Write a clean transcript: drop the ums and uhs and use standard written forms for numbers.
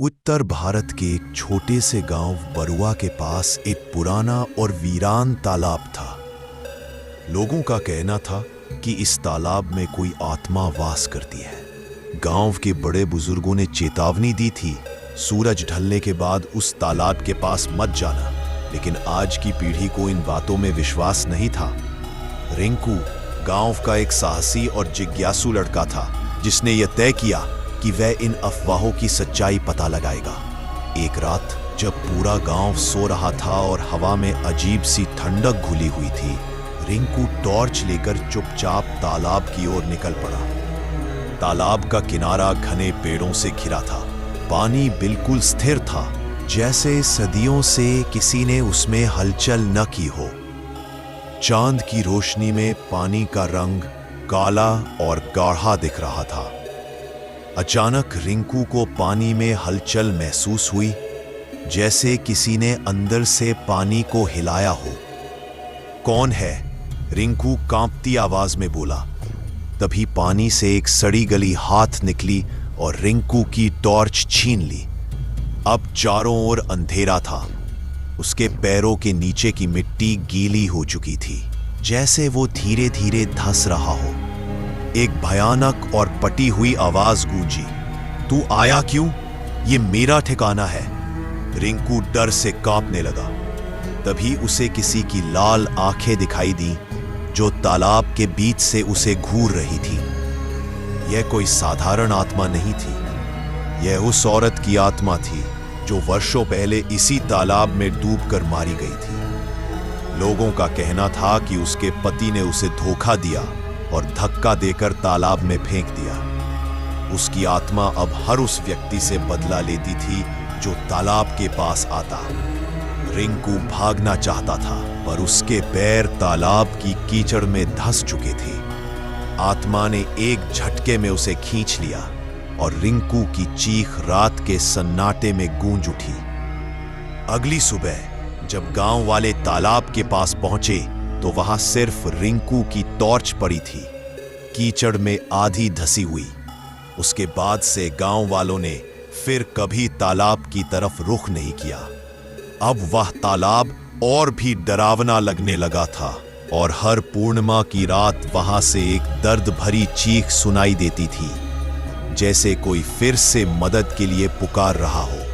उत्तर भारत के एक छोटे से गांव बरुआ के पास एक पुराना और वीरान तालाब था। लोगों का कहना था कि इस तालाब में कोई आत्मा वास करती है। गांव के बड़े बुजुर्गों ने चेतावनी दी थी, सूरज ढलने के बाद उस तालाब के पास मत जाना, लेकिन आज की पीढ़ी को इन बातों में विश्वास नहीं था। रिंकू गांव का एक साहसी और जिज्ञासु लड़का था, जिसने यह तय किया कि वह इन अफवाहों की सच्चाई पता लगाएगा। एक रात जब पूरा गांव सो रहा था और हवा में अजीब सी ठंडक घुली हुई थी, रिंकू टॉर्च लेकर चुपचाप तालाब की ओर निकल पड़ा। तालाब का किनारा घने पेड़ों से घिरा था। पानी बिल्कुल स्थिर था, जैसे सदियों से किसी ने उसमें हलचल न की हो। चांद की रोशनी में पानी का रंग काला और गाढ़ा दिख रहा था। अचानक रिंकू को पानी में हलचल महसूस हुई, जैसे किसी ने अंदर से पानी को हिलाया हो। कौन है? रिंकू कांपती आवाज में बोला। तभी पानी से एक सड़ी गली हाथ निकली और रिंकू की टॉर्च छीन ली। अब चारों ओर अंधेरा था। उसके पैरों के नीचे की मिट्टी गीली हो चुकी थी, जैसे वो धीरे धीरे धंस रहा हो। एक भयानक और पटी हुई आवाज गूंजी, तू आया क्यों? ये मेरा ठिकाना है। रिंकू डर से कांपने लगा। तभी उसे किसी की लाल आंखें दिखाई दी, जो तालाब के बीच से उसे घूर रही थी। यह कोई साधारण आत्मा नहीं थी। यह उस औरत की आत्मा थी जो वर्षों पहले इसी तालाब में डूबकर मारी गई थी। लोगों का कहना था कि उसके पति ने उसे धोखा दिया और धक्का देकर तालाब में फेंक दिया। उसकी आत्मा अब हर उस व्यक्ति से बदला लेती थी जो तालाब के पास आता। रिंकू भागना चाहता था, पर उसके पैर तालाब की कीचड़ में धंस चुके थे। आत्मा ने एक झटके में उसे खींच लिया और रिंकू की चीख रात के सन्नाटे में गूंज उठी। अगली सुबह जब गांव वाले तालाब के पास पहुंचे, तो वहां सिर्फ रिंकू की टॉर्च पड़ी थी, कीचड़ में आधी धसी हुई। उसके बाद से गांव वालों ने फिर कभी तालाब की तरफ रुख नहीं किया। अब वह तालाब और भी डरावना लगने लगा था और हर पूर्णिमा की रात वहां से एक दर्द भरी चीख सुनाई देती थी, जैसे कोई फिर से मदद के लिए पुकार रहा हो।